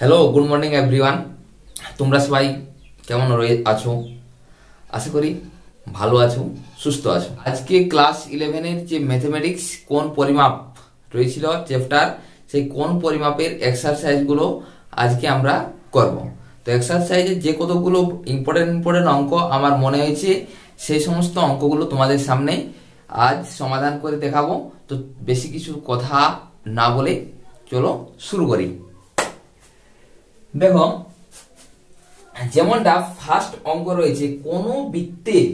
Hello, good morning everyone. তোমরা সবাই কেমন আছো? আশা করি ভালো আছো, সুস্থ আছো। আজকে ক্লাস 11-এর যে ম্যাথমেটিক্স কোণ পরিমাপ রয়েছিল চ্যাপ্টার, সেই কোণ পরিমাপের এক্সারসাইজগুলো আজকে আমরা করব। তো এক্সারসাইজের যে কতগুলো ইম্পর্টেন্ট অঙ্ক আমার মনে হয়েছে, সেই সমস্ত অঙ্কগুলো তোমাদের সামনে আজ সমাধান করে দেখাবো। তো বেশি কিছু কথা না বলে চলো শুরু করি। দেখো, যেমনটা ফার্স্ট অঙ্ক রয়েছে, কোন বৃত্তের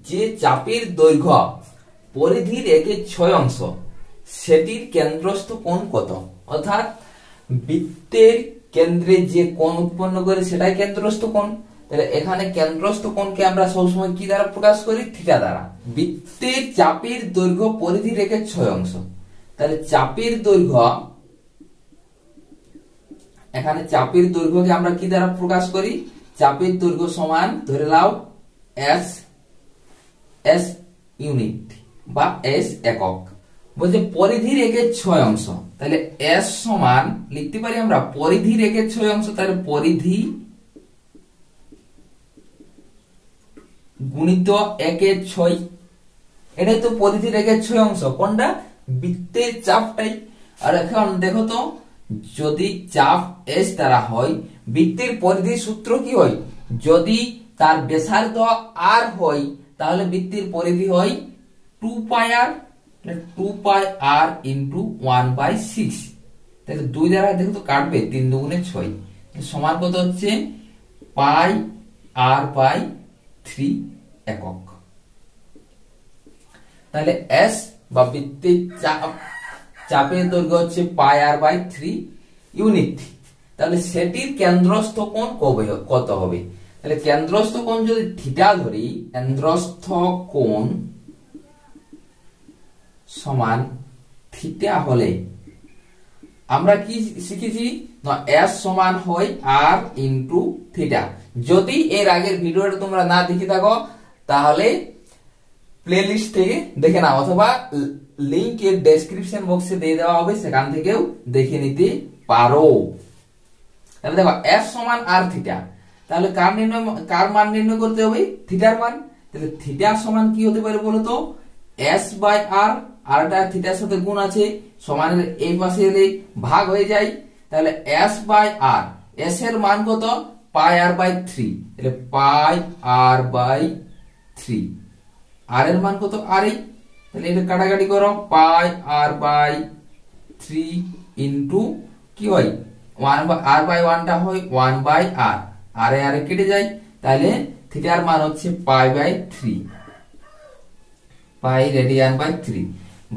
যে চাপের দৈর্ঘ্য পরিধির 1/6 অংশ, সেটির কেন্দ্রস্থ কোণ কত? অর্থাৎ বৃত্তের কেন্দ্রে যে কোণ উৎপন্ন করে সেটাই কেন্দ্রস্থ কোণ। তাহলে এখানে কেন্দ্রস্থ কোণকে আমরা সবসময় কি দ্বারা প্রকাশ করি? থিটা দ্বারা। বৃত্তের চাপের দৈর্ঘ্য পরিধির 1/6 অংশ, তাহলে চাপের দৈর্ঘ্য, এখানে চাপের দৈর্ঘ্যকে আমরা কি দ্বারা প্রকাশ করি? চাপের দৈর্ঘ্য সমান ধরে নাও এস ইউনিট বা এস একক। বলছে পরিধির 1/6 অংশ, তাহলে এস সমান লিখতে পারি আমরা পরিধির 1/6 অংশ, তাহলে পরিধি গুণিত 1/6, এটাই তো পরিধির 1/6 অংশ। কোনটা? বৃত্তের চাপটাই। আর এখন দেখো তো, যদি চাপ এস দ্বারা হয়, বৃত্তের পরিধির সূত্র কি হয়? যদি তার ব্যাসার্ধ আর হয়, তাহলে বৃত্তের পরিধি হয় 2πr, 2πr ইন্টু 1/6। তাহলে 2 দ্বারা দেখো তো কাটবে, 3 দুগুণে 6, সমান কত হচ্ছে? পাই আর বাই 3 একক। তাহলে এস বা বৃত্তের চাপের দৈর্ঘ্য হচ্ছে পাই আর বাই 3 ইউনিট। তাহলে সেটির কেন্দ্রস্থ কোণ কত হবে? তাহলে কেন্দ্রস্থ কোণ যদি থিটা ধরি, কেন্দ্রস্থ কোণ সমান থিটা হলে আমরা কি শিখেছি? না, এস সমান হয় আর ইন্টু থিটা। যদি এর আগের ভিডিওটা তোমরা না দেখে থাকো, তাহলে প্লেলিস্ট থেকে দেখে নাও, অথবা লিংক এর ডেসক্রিপশন বক্সে দিয়ে দেওয়া হবে, সেখান থেকেও দেখে নিতে পারো। তাহলে দেখো, এস সমান আর থিটা, তাহলে কার মান নির্ণয় করতে হবে? থিটার মান। তাহলে থিটা সমান কি হতে পারে বলো তো? এস বাই আর, আরটা থিটার সাথে গুণ আছে, সমানের এই পাশে এলে ভাগ হয়ে যায়। তাহলে এস বাই আর, এস এর মান কত? পাই আর বাই 3, তাহলে পাই আর বাই 3। আর এর মান কত? আর এই, তাহলে এটা কাটাকাটি করো, পাই আর বাই 3 ইন্টু কি হয়? 1 বাই আর বাই 1টা হয় 1 বাই আর, আর এ কেটে যায়। তাহলে থিটার মান হচ্ছে pi by 3, pi radian by 3,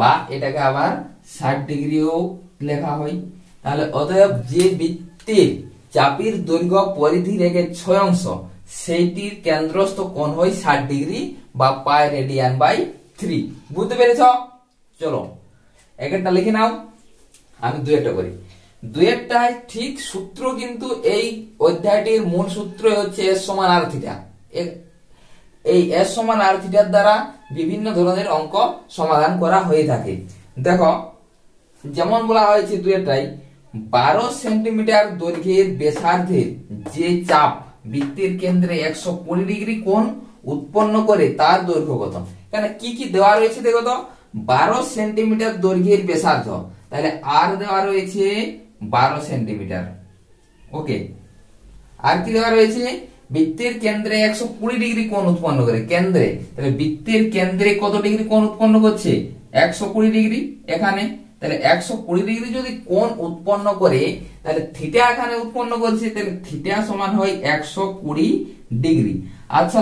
বা এটাকে আবার 60 ডিগ্রিও লেখা হয়। তাহলে অতএব যে বৃত্তের চাপের দৈর্ঘ্য পরিধির 1/6 অংশ, সেইটির কেন্দ্রস্থ কোণ হয় 60 ডিগ্রি বা পাই রেডিয়ান বাই 3। বুঝতে পেরেছ? চলো একটা লিখে নাও, আমি দুইটা করি। দুইটাই ঠিক সূত্র, কিন্তু এই অধ্যায়টির মূল সূত্র হচ্ছে এস সমান আর থিটা। এই এস সমান আর থিটার দ্বারা বিভিন্ন ধরনের অঙ্ক সমাধান করা হয়ে থাকে। দেখো, যেমন বলা হয়েছে দুইটাই 12 সেন্টিমিটার দৈর্ঘ্যের ব্যাসার্ধের যে চাপ বৃত্তের কেন্দ্রে 120 ডিগ্রি কোণ উৎপন্ন করে, তার দৈর্ঘ্য কত? এখানে কি কি দেওয়া রয়েছে দেখো তো। 12 সেন্টিমিটার দৈর্ঘ্যের ব্যাসার্ধ, তাহলে আর দেওয়া রয়েছে 12 সেন্টিমিটার। ওকে, আর কি দেওয়া রয়েছে? বৃত্তের কেন্দ্রে 120 ডিগ্রি কোণ উৎপন্ন করে, কেন্দ্রে, তাহলে বৃত্তের কেন্দ্রে কত ডিগ্রি কোণ উৎপন্ন করছে? 120 ডিগ্রি এখানে। তাহলে 120 ডিগ্রি যদি কোণ উৎপন্ন করে, তাহলে থিটা এখানে উৎপন্ন করছে, তাহলে থিটা সমান হয় 120 ডিগ্রি। আচ্ছা,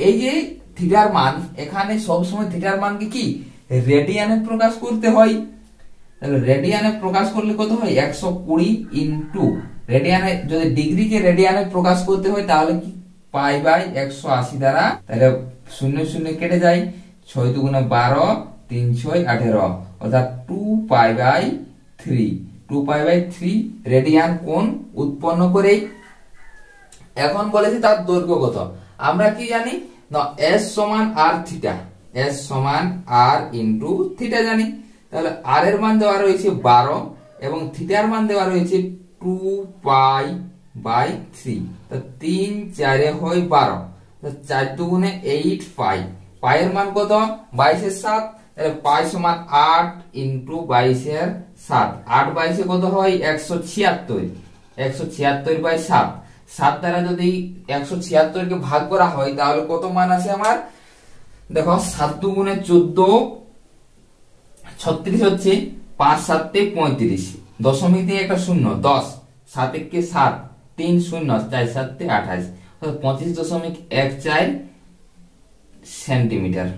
এই যে থিটার মান, এখানে সবসময় থিটার মানকে কি রেডিয়ানে প্রকাশ করতে হয়। তাহলে রেডিয়ানে প্রকাশ করলে কত হয়? 120 ইন্টু রেডিয়ানে, যদি ডিগ্রিকে রেডিয়ানে প্রকাশ করতে হয়, তাহলে কি পাই বাই 180 দ্বারা, তাহলে 0 0 কেটে যায়, 6 দুগুণে 12, 3 6 18, অর্থাৎ 2 pi by 3, 2 pi by 3 radian কোণ উৎপন্ন করে। এখন বলেছি তার দৈর্ঘ্য কত। আমরা কি জানি? না, এস সমান আর থিটা, এস সমান আর ইন্টু থিটা জানি। তাহলে আর এর মান দেওয়া রয়েছে 12 এবং থিটার মান দেওয়া রয়েছে 2 পাই বাই 3, তো 3 4 হয় 12, তো 4 দুগুণে 8 পাই, পাইয়ের মান কত 22 এর 7, তাহলে পাই সমান 8 ইনটু 22 এর 7, 8 22 কত হয় 176, 176 বাই 7, 7 দ্বারা যদি 176 কে ভাগ করা হয় তাহলে কত মান আছে আমার, দেখো 7 দুগুণে 14, 36 হচ্ছে, 5 7 35, দশমিক দিয়ে একটা শূন্য 10, 7 1 7, 3 0, 4 7 28, 25.14 সেন্টিমিটার,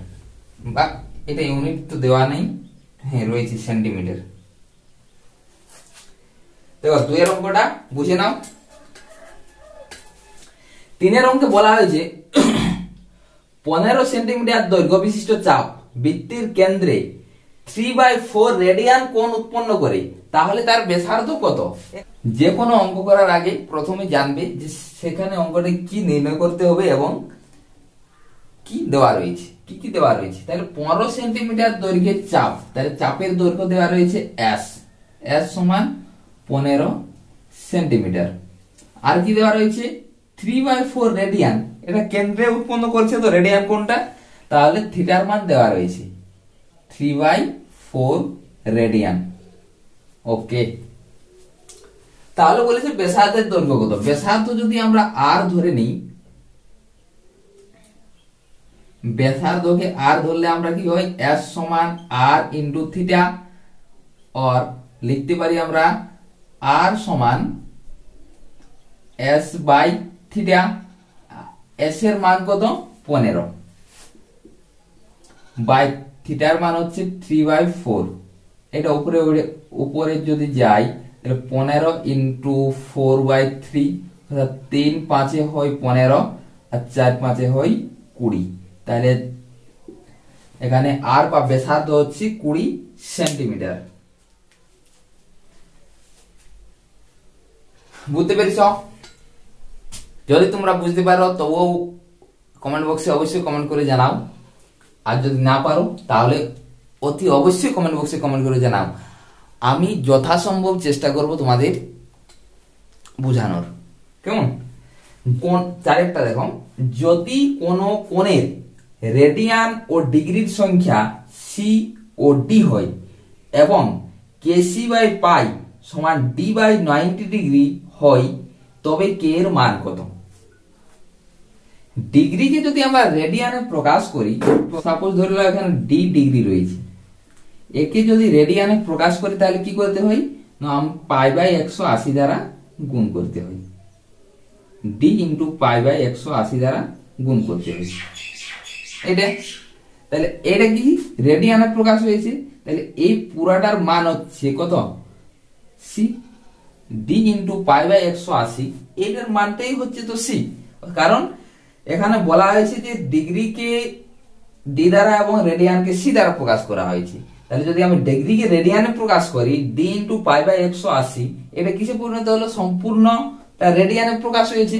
বা এটা ইউনিট তো দেওয়া নেই, হ্যাঁ রয়েছে সেন্টিমিটার। দেখো 2 এর অঙ্কটা বুঝে নাও। 3 এর অঙ্কে বলা হয়েছে 15 সেন্টিমিটার দৈর্ঘ্য বিশিষ্ট চাপ বৃত্তের কেন্দ্রে 3/4 রেডিয়ান কোণ উৎপন্ন করে, তাহলে তার ব্যাসার্ধ কত? যে কোনো অঙ্ক করার আগে প্রথমে জানবে যে সেখানে অঙ্কটা কি নির্ণয় করতে হবে এবং কি দেওয়া রয়েছে, কি কি দেওয়া রয়েছে। তাহলে 15 সেন্টিমিটার দৈর্ঘ্যের চাপ, তাহলে চাপের দৈর্ঘ্য দেওয়া রয়েছে s, s সমান 15 সেন্টিমিটার। আর কি দেওয়া রয়েছে 3/4 রেডিয়ান, এটা কেন্দ্রে উৎপন্ন করছে তো রেডিয়ান কোণটা, তাহলে থিটার মান দেওয়া রয়েছে 3/4 রেডিয়ান। ওকে, তাহলে বলেছে ব্যাসার্ধের দৈর্ঘ্য কত। ব্যাসার্ধ যদি আমরা r ধরে নিই, ব্যাসার্ধকে r ধরলে আমরা কি হয় s সমান r ইনটু থিটা, আর লিখতে পারি আমরা r সমান s বাই থিটা। s এর মান কত 15 বাই থিটার মান হচ্ছে 3/4, এটা উপরে উপরে যদি যাই তাহলে 15 ইনটু 4/3, অর্থাৎ 3 5 হয় 15 আর 4 5 হয় 20, তাহলে এখানে আর বা ব্যাসার্ধ হচ্ছে 20 সেন্টিমিটার। বুঝতে পেরেছ? যদি তোমরা বুঝতে পারো তবুও কমেন্ট বক্সে অবশ্যই কমেন্ট করে জানাও, আর যদি না পারো তাহলে অতি অবশ্যই কমেন্ট বক্সে কমেন্ট করে জানাও। আমি যথাসম্ভব চেষ্টা করব তোমাদের বোঝানোর। কেমন? কোন চারেরটা দেখো, যদি কোনো কোণের রেডিয়ান ও ডিগ্রির সংখ্যা সি ও ডি হয় এবং কেসি বাই পাই সমান ডি বাই 90 ডিগ্রি হয়, তবে কে এর মান কত? ডিগ্রিকে যদি আমরা রেডিয়ানে প্রকাশ করি, সাপোজ ধরে নাও এখানে ডি ডিগ্রি রয়েছে, একে যদি রেডিয়ানে প্রকাশ করি তাহলে কি করতে হয় না, পাই বাই 180 দ্বারা গুণ করতে হয়, ডি ইন্টু পাই বাই 180 দ্বারা গুণ করতে হয় এটা। তাহলে এটা কি রেডিয়ানে প্রকাশ হয়েছে, তাহলে এই পুরাটার মান হচ্ছে কত C, D into pi by 180, এটার মানটাই হচ্ছে তো সি, কারণ এখানে বলা হয়েছে যে ডিগ্রিকে ডি দ্বারা এবং রেডিয়ানকে সি দ্বারা প্রকাশ করা হয়েছে। তাহলে যদি আমি ডিগ্রিকে রেডিয়ানে প্রকাশ করি, ডি ইন্টু পাই বাই 180, এটা কিসে পরিণত হলো, সম্পূর্ণ রেডিয়ানে প্রকাশ হয়েছে।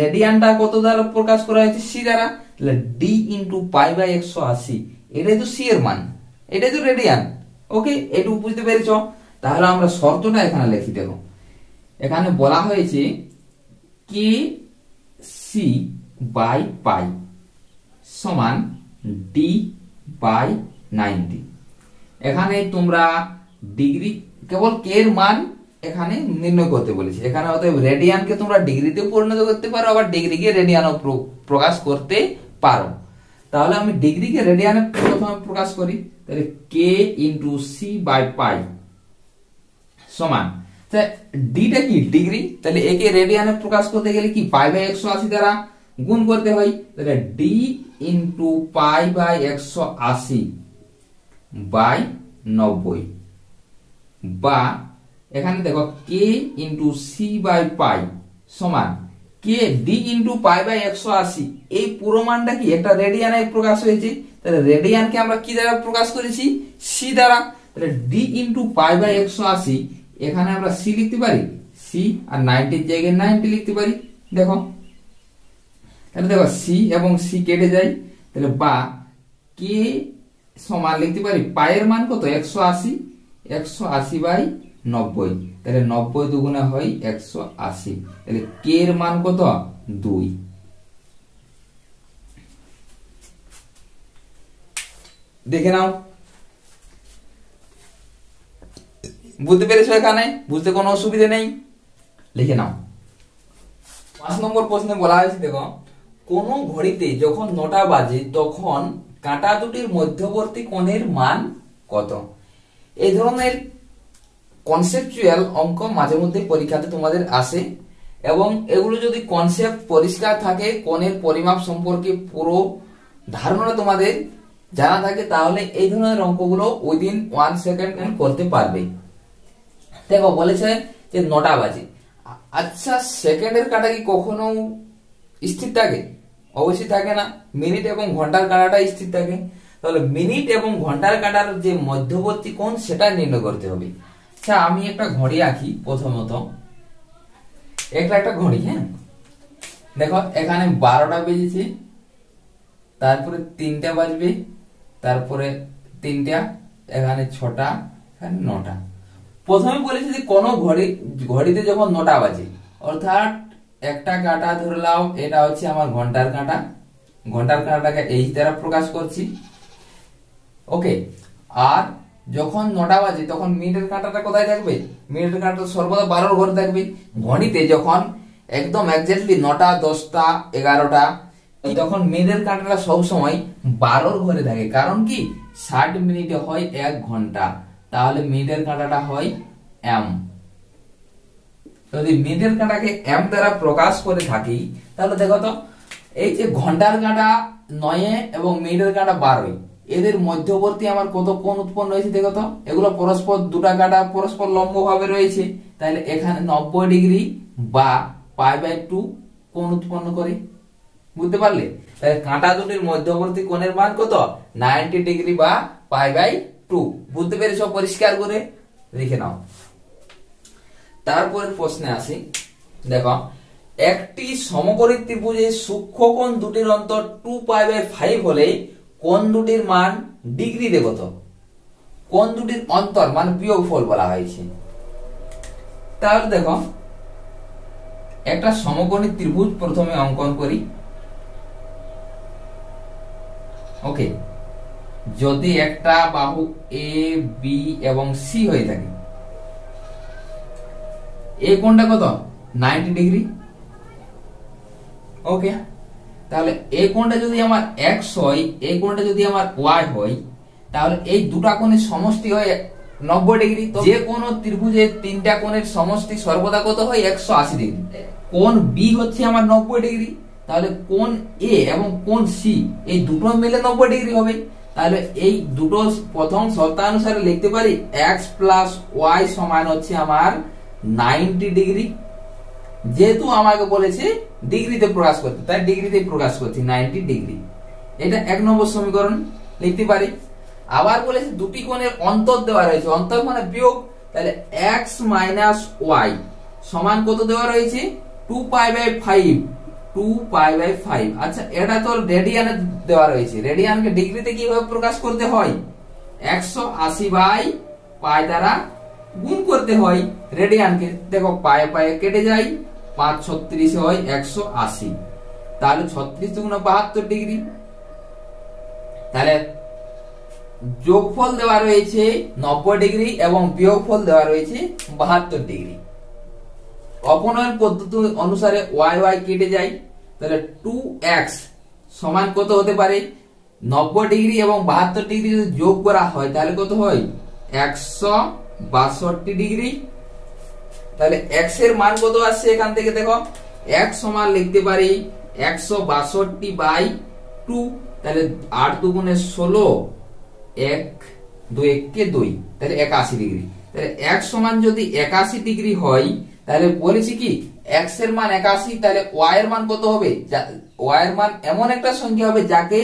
রেডিয়ানটা কত দ্বারা প্রকাশ করা হয়েছে, সি দ্বারা, তাহলে ডি ইন্টু পাই বাই 180, এটাই তো সি এর মান, এটাই তো রেডিয়ান। ওকে, এটুকু বুঝতে পেরেছ? তাহলে আমরা শর্তটা এখানে লিখি। দেখো এখানে বলা হয়েছে কে সি বাই পাই সমান ডি বাই 90। এখানে তোমরা ডিগ্রি কেবল কে এর মান এখানে নির্ণয় করতে বলেছে। এখানে অতএব রেডিয়ানকে তোমরা ডিগ্রিতে পরিণত করতে পারো, আবার ডিগ্রিকে রেডিয়ানও প্রকাশ করতে পারো। তাহলে আমি ডিগ্রিকে রেডিয়ানে প্রথমে প্রকাশ করি, তাহলে কে ইন্টু সি বাই পাই সমান, ডিটা কি ডিগ্রি, তাহলে একে রেডিয়ানে প্রকাশ করতে গেলে কি পাই বাই 180 দ্বারা গুণ করতে হয়, তাহলে D into pi by 180 by 90, বা এখানে দেখো K into C by pi সমান K D into pi by 180, এই পুরো মানটা কি একটা রেডিয়ানে প্রকাশ হয়েছে, তাহলে রেডিয়ানকে আমরা কি দ্বারা প্রকাশ করেছি, সি দ্বারা, তাহলে ডি ইন্টু পাই বাই 180, এখানে আমরা সি লিখতে পারি, সি আর 90 এর জায়গায় 90 লিখতে পারি। দেখো তাহলে দেখো সি এবং সি কেটে যায়, তাহলে বা কে সমান লিখতে পারি পাই এর মান কত 180, 180 বাই 90, তাহলে 90 দুগুণে হয় 180, তাহলে কে এর মান কত 2। দেখে নাও, বুঝতে পেরেছো? এখানে বুঝতে কোনো অসুবিধা নেই, লিখে নাও। 5 নম্বর প্রশ্নে বলা হয়েছে, দেখো কোন ঘড়িতে যখন 9টা বাজে তখন কাঁটা দুটির মধ্যবর্তী কোণের মান কত? এই ধরনের কনসেপচুয়াল অঙ্ক মাঝে মধ্যে পরীক্ষাতে তোমাদের আসে, এবং এগুলো যদি কনসেপ্ট পরিষ্কার থাকে, কোণের পরিমাপ সম্পর্কে পুরো ধারণা তোমাদের জানা থাকে, তাহলে এই ধরনের অঙ্কগুলো উইদিন 1 সেকেন্ড করতে পারবে। দেখো বলেছে যে 9টা বাজে, আচ্ছা সেকেন্ডের কাঁটা কি কখনো স্থির থাকে? অবশ্যই থাকে না। মিনিট এবং ঘন্টার কাঁটাটা স্থির থাকে, তাহলে মিনিট এবং ঘন্টার কাঁটার যে মধ্যবর্তী কোণ সেটা নির্ণয় করতে হবে। আচ্ছা আমি একটা ঘড়ি আঁকি, প্রথমত একটা ঘড়ি, হ্যাঁ দেখো এখানে 12টা বেজেছে, তারপরে 3টা বাজবে, তারপরে 3টা, এখানে 6টা, এখানে 9টা। প্রথমে বলেছি যে কোন ঘড়িতে যখন 9টা বাজে, অর্থাৎ একটা কাঁটা ধরলাম, এটা হচ্ছে আমার ঘন্টার কাঁটা, ঘন্টার কাঁটাটাকে এই দ্বারা প্রকাশ করছি, ওকে। আর যখন 9টা বাজে তখন মিনিটের কাঁটাটা কোথায় থাকবে? মিনিটের কাঁটাটা সর্বদা 12 ঘরে থাকবে। ঘড়িতে যখন একদম এক্স্যাক্টলি 9টা, 10টা, 11টা, তখন মিনিটের কাঁটাটা সবসময় 12 ঘরে থাকে। কারণ কি 60 মিনিটে হয় 1 ঘন্টা, তাহলে মিনিটের কাঁটাটা হয় এম। যদি মিনিটের কাঁটাকে এম দ্বারা প্রকাশ করে থাকি, তাহলে দেখো তো এই যে ঘন্টার কাঁটা 9 এবং মিনিটের কাঁটা 12, এদের মধ্যবর্তী আমার কত কোণ উৎপন্ন হয়েছে দেখো তো। এগুলো পরস্পর, দুটা কাঁটা পরস্পর লম্ব ভাবে রয়েছে, তাহলে এখানে 90 ডিগ্রি বা π/2 কোণ উৎপন্ন করে। বুঝতে পারলে? তাহলে কাঁটা দুটির মধ্যবর্তী কোণের মান কত? 90 ডিগ্রি বা π/2। বুঝতে পেরেছো? পরিষ্কার করে লিখে নাও। তারপরের প্রশ্নে আসি, দেখো একটি সমকোণী ত্রিভুজের সূক্ষ্মকোণ দুটির অন্তর 2π/5 হলে কোণ দুটির মান ডিগ্রিতে কত? কোণ দুটির অন্তর মানে বিয়োগফল বলা হয়েছে। তাহলে দেখো একটা সমকোণী ত্রিভুজ প্রথমে অঙ্কন করি, ওকে। যদি একটা বাহু এ, বি এবং সি হয়ে থাকে, এই কোণটা কত? 90 ডিগ্রি, ওকে। তাহলে এই কোণটা যদি আমার x হয়, এই কোণটা যদি আমার y হয়, তাহলে এই দুটা কোণের সমষ্টি হয় 90 ডিগ্রি। তো যে কোন ত্রিভুজের তিনটা কোণের সমষ্টি সর্বদা কত হয়? 180 ডিগ্রি। কোণ বি হচ্ছে আমার 90 ডিগ্রি, তাহলে কোণ এ এবং কোণ সি এই দুটো মিলে 90 ডিগ্রি হবে। তাহলে এই দুটো প্রথম শর্তানুসারে লিখতে পারি x প্লাস y সমান হচ্ছে আমার 90 ডিগ্রি। যেহেতু আমাকে বলেছে ডিগ্রিতে প্রকাশ করতে, তাই ডিগ্রিতে প্রকাশ করছি 90 ডিগ্রি। এটা 1 নম্বর সমীকরণ লিখতে পারি। আবার বলেছে দুটি কোণের অন্তর দেওয়া রয়েছে, অন্তর মানে বিয়োগ, তাহলে x মাইনাস y সমান কত দেওয়া রয়েছে? 2π/5। 2π/5। আচ্ছা এটা তো রেডিয়ানে দেওয়া রয়েছে, রেডিয়ানকে ডিগ্রিতে কিভাবে প্রকাশ করতে হয়? 180/π দ্বারা গুণ করতে হয় রেডিয়ানকে। দেখো পায়ে পায়ে কেটে যায়, 5 36 হয় 180, তাহলে 36 × 72 ডিগ্রি। তাহলে যোগফল দেওয়া রয়েছে 90 ডিগ্রি এবং বিয়োগফল দেওয়া রয়েছে 72 ডিগ্রি। অপনয়ন পদ্ধতি অনুসারে y কেটে যায়, তাহলে 2x সমান কত হতে পারে? 90 ডিগ্রি এবং 72 ডিগ্রি যদি যোগ করা হয় তাহলে কত হয়? 162 ডিগ্রি। তাহলে x এর মান কত আসছে এখান থেকে? দেখো x সমান লিখতে পারি 162/2, তাহলে 8 দুগুণে 16, 1 2 1 2, তাহলে 81 ডিগ্রি। তাহলে x সমান যদি 81 ডিগ্রি হয়, তাহলে বলেছি কি x এর মান 81, তাহলে y এর মান কত হবে? y এর মান এমন একটা সংখ্যা হবে যাকে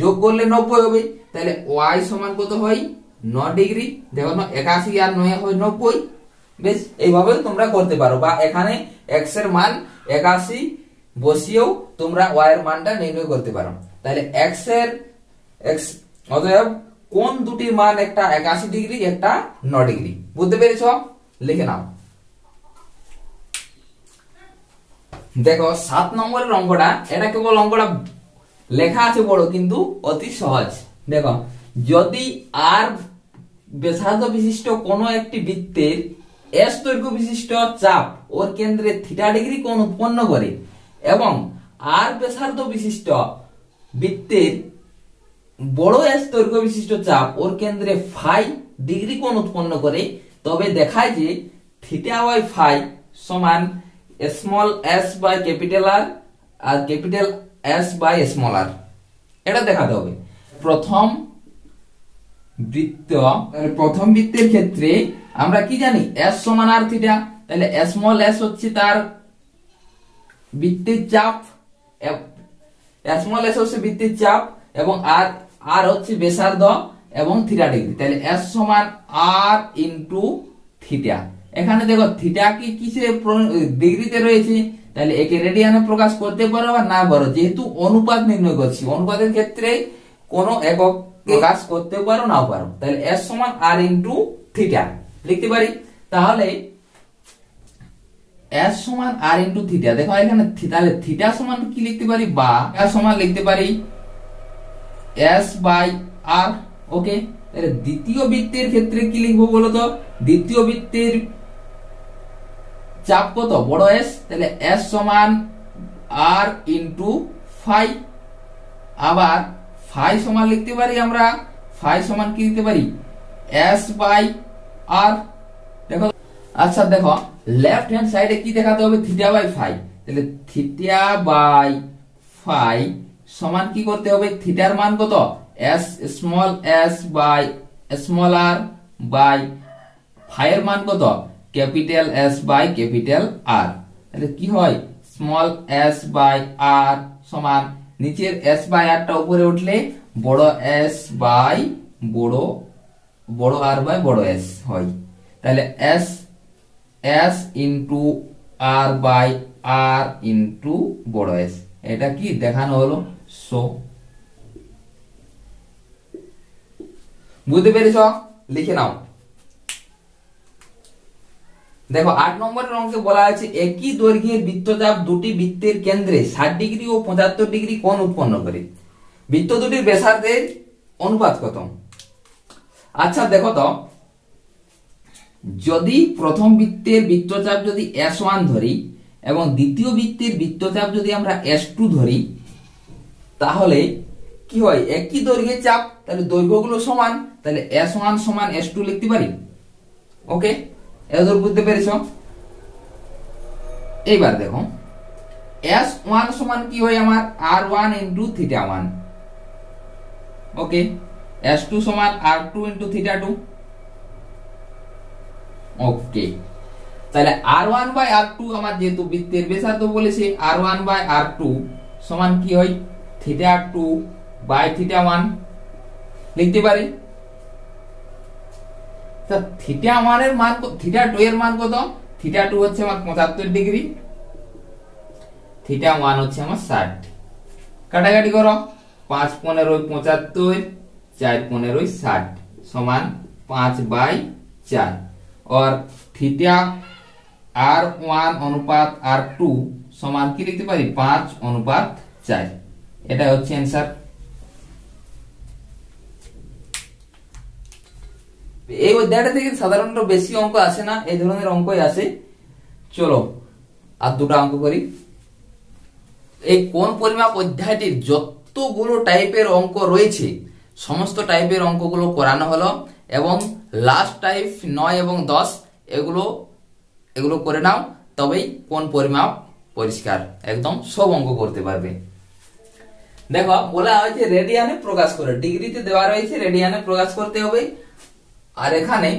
যোগ করলে 90 হবে, তাহলে y সমান কত হয়? 9 ডিগ্রি। দেখো না 81 আর 9 হয় 90। বেশ, এইভাবে তোমরা করতে পারো, বা এখানে x এর মান 81 বসিয়েও তোমরা y এর মানটা নির্ণয় করতে পারো। তাহলে অতএব কোণ দুটির মান একটা 81 ডিগ্রি, একটা 9 ডিগ্রি। বুঝতে পেরেছো? লিখে নাও। দেখো 7 নম্বরের অঙ্কটা, এটা কেবল অঙ্কটা লেখা আছে বড় কিন্তু অতি সহজ। দেখো যদি আর ব্যাসার্ধ বিশিষ্ট কোন একটি বৃত্তের এস দৈর্ঘ্য বিশিষ্ট চাপ ওর কেন্দ্রে থিটা ডিগ্রি কোণ উৎপন্ন করে এবং আর ব্যাসার্ধ বিশিষ্ট বৃত্তের বড় এস দৈর্ঘ্য বিশিষ্ট চাপ ওর কেন্দ্রে ফাই ডিগ্রি কোণ উৎপন্ন করে, তবে দেখায় যে থিটা বাই ফাই সমান small S by capital R আর capital S by small R. এটা দেখাতে হবে। প্রথম বৃত্তের ক্ষেত্রে আমরা কি জানি, এস সমান আর থিটা, তাহলে স্মল এস হচ্ছে তার বৃত্তের চাপ, স্মল এস হচ্ছে বৃত্তের চাপ এবং আর আর হচ্ছে ব্যাসার্ধ এবং থিটা ডিগ্রি, তাহলে এস সমান আর ইনটু থিটা। এখানে দেখো থিটা কি কিসে ডিগ্রিতে রয়েছে, তাহলে একে রেডিয়ানে প্রকাশ করতে পারো বা না পারো, যেহেতু অনুপাত নির্ণয় করছি, অনুপাতের ক্ষেত্রে কোন একক প্রকাশ করতে পারো নাও পারো, তাহলে এস সমান আর ইনটু থিটা লিখতে পারি। তাহলে এস সমান আর ইনটু থিটা, দেখো এখানে তাহলে থিটা সমান কি লিখতে পারি, বা সমান লিখতে পারি এস বাই আর। ওকে, তাহলে দ্বিতীয় বৃত্তের ক্ষেত্রে কি লিখবো বলো তো, দ্বিতীয় বৃত্তের চাপ কত, বড় এস, তাহলে এস সমান আর ইনটু ফাই। আবার ফাই সমান লিখতে পারি আমরা, ফাই সমান কি লিখতে পারি, এস বাই আর। দেখো আচ্ছা দেখো লেফট হ্যান্ড সাইডে কি দেখাতে হবে, থিটা বাই ফাই, তাহলে থিটা বাই ফাই সমান কি করতে হবে, থিটার মান কত, S small S by small R by phi এর মান কত, capital S by capital R. তাহলে কি হয়, স্মল এস বাই আর সমান নিচের এস বাই আরটা উপরে উঠলে বড় এস বাই বড় আর বাই বড় এস হয়, তাহলে S S into R by R into বড় এস। এটা কি দেখানো হলো, সো বুঝতে পেরেছ, লিখে নাও। দেখো 8 নম্বরের অঙ্কে বলা আছে একই দৈর্ঘ্যের বৃত্তচাপ দুটি বৃত্তের কেন্দ্রে 60 ডিগ্রি ও 75 ডিগ্রি কোণ উৎপন্ন করে, বৃত্ত দুটির ব্যাসার্ধের অনুপাত কত। আচ্ছা দেখো তো, যদি প্রথম বৃত্তের বৃত্তচাপ যদি S1 ধরি এবং দ্বিতীয় বৃত্তের বৃত্তচাপ যদি আমরা S2 ধরি, তাহলে কি হয়, একই দৈর্ঘ্যের চাপ, তাহলে দৈর্ঘ্যগুলো সমান, তাহলে S1 সমান S2 লিখতে পারি। ওকে, এতদূর বুঝতে পেরেছ। এইবার দেখো S1 সমান কি হয় আমার, R1 ইনটু থিটা 1। ওকে, S2 সমান R2 ইনটু থিটা 2। ওকে, তাহলে R1 বাই R2 আমার যেহেতু বৃত্তের ব্যাসার্ধ বলেছে, R1 বাই R2 সমান কি হয়, থিটা 2 বাই থিটা 1 লিখতে পারি। তা থিটা 1 এর মান, থিটা 2 এর মান কত, থিটা 2 হচ্ছে আমার 75 ডিগ্রি, থিটা 1 হচ্ছে আমার 60। কাটাকাটি করো, 5 15 75, 4 15 60 সমান 5 বাই 4। और थीटा R1 অনুপাত R2 সমান কি লিখতে পারি, 5 অনুপাত 4। এটা হচ্ছে आंसर। এই অধ্যায়টা থেকে সাধারণত বেশি অঙ্ক আসে না, এই ধরনের অঙ্কই আসে। চলো আর দুটো অঙ্ক করি। এই কোণ পরিমাপ অধ্যায়টির যতগুলো টাইপের অঙ্ক রয়েছে সমস্ত টাইপের অঙ্কগুলো করানো হলো এবং লাস্ট টাইপ 9 এবং 10 এগুলো করে নাও, তবেই কোণ পরিমাপ পরিষ্কার একদম সব অঙ্ক করতে পারবে। দেখো বলা হয়েছে রেডিয়ানে প্রকাশ করে, ডিগ্রিতে দেওয়া রয়েছে রেডিয়ানে প্রকাশ করতে হবে, আর এখানে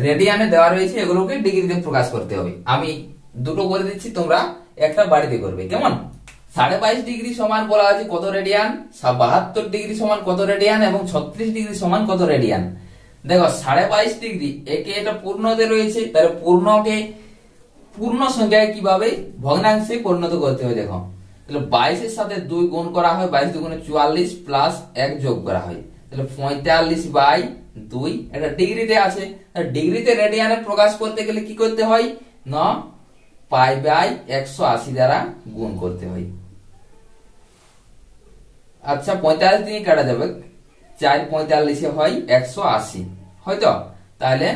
রেডিয়ানে দেওয়া রয়েছে এগুলোকে ডিগ্রিতে প্রকাশ করতে হবে। আমি দুটো করে দিচ্ছি, তোমরা একটা বাড়িতে করবে, কেমন। 22.5 ডিগ্রি সমান বলা আছে কত রেডিয়ান, 72 ডিগ্রি সমান কত রেডিয়ান এবং 36 ডিগ্রি সমান কত রেডিয়ান। দেখো 22.5 ডিগ্রি একে এটা পূর্ণতে রয়েছে, তাহলে পূর্ণকে পূর্ণ সংখ্যায় কিভাবে ভগ্নাংশে পরিণত করতে হবে। দেখো তাহলে 22 এর সাথে 2 গুণ করা হয়, 22 দুগুণে 44 প্লাস 1 যোগ করা হয়, তাহলে 45 বাই 2 এটা ডিগ্রিতে আছে, ডিগ্রিতে রেডিয়ানে প্রকাশ করতে গেলে কি করতে হয় না পাই বাই 180 দ্বারা গুণ করতে হয়। আচ্ছা 45 দিয়ে কাটা যাবে, 4 45 হয় 180 হয়তো, তাহলে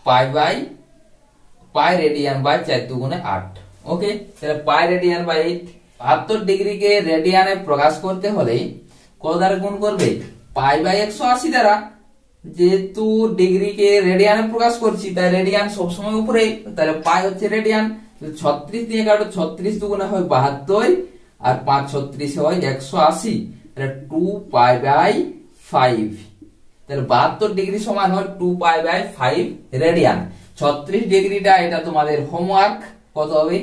পাই রেডিয়ান বাই 4 দুগুণে 8। ওকে, তাহলে পাই রেডিয়ান বাই 8। 72 ডিগ্রিকে রেডিয়ানে প্রকাশ করতে হলে কত দ্বারা গুণ করবে পাই বাই 180 দ্বারা। যেহেতু ডিগ্রিকে রেডিয়ানে প্রকাশ করছি তাই রেডিয়ান সবসময় উপরে, তাহলে পাই হচ্ছে রেডিয়ান। 36 দিয়ে কাটো, 36 দুগুণে হয় 72 আর 5 36 হয় 180, তাহলে 2 পাই বাই 5। তাহলে 72 ডিগ্রি সমান হয় 2 পাই বাই 5 রেডিয়ান। 36 ডিগ্রিটা এটা তোমাদের হোমওয়ার্ক, কত হবে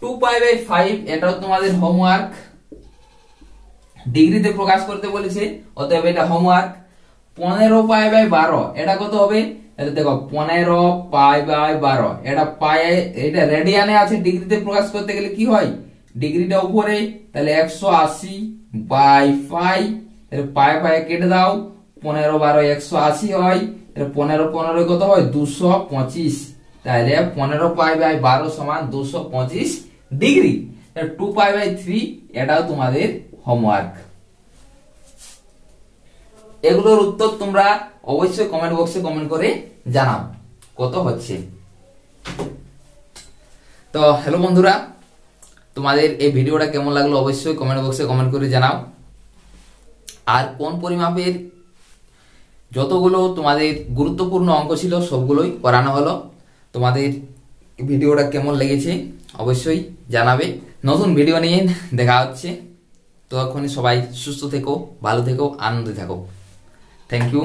2 পাই বাই 5, এটাও তোমাদের হোমওয়ার্ক। ডিগ্রিতে প্রকাশ করতে বলেছে, অতএব এটা হোমওয়ার্ক। 15 পাই বাই 12 এটা কত হবে, এটা দেখো 15 পাই বাই 12 এটা পাই, এটা রেডিয়ানে আছে, ডিগ্রিতে প্রকাশ করতে গেলে কি হয় ডিগ্রিটা উপরে, তাহলে 180 বাই 5, তাহলে পাই পাই কেটে দাও, 15 12 180 হয়, তাহলে 15 15 কত হয় 225, তাহলে 15 পাই বাই 12 সমান 225 ডিগ্রি। 2 পাই বাই 3 এটাও তোমাদের হোমওয়ার্ক। এগুলোর উত্তর তোমরা অবশ্যই কমেন্ট বক্সে কমেন্ট করে জানাও কত হচ্ছে। তো হ্যালো বন্ধুরা, তোমাদের এই ভিডিওটা কেমন লাগলো অবশ্যই কমেন্ট বক্সে কমেন্ট করে জানাও। আর কোন পরিমাপের যতগুলো তোমাদের গুরুত্বপূর্ণ অঙ্ক ছিল সবগুলোই করানো হলো। তোমাদের ভিডিওটা কেমন লেগেছে অবশ্যই জানাবে। নতুন ভিডিও নিয়ে দেখা হচ্ছে, ততক্ষণে সবাই সুস্থ থেকো, ভালো থেকো, আনন্দে থাকো। Thank you.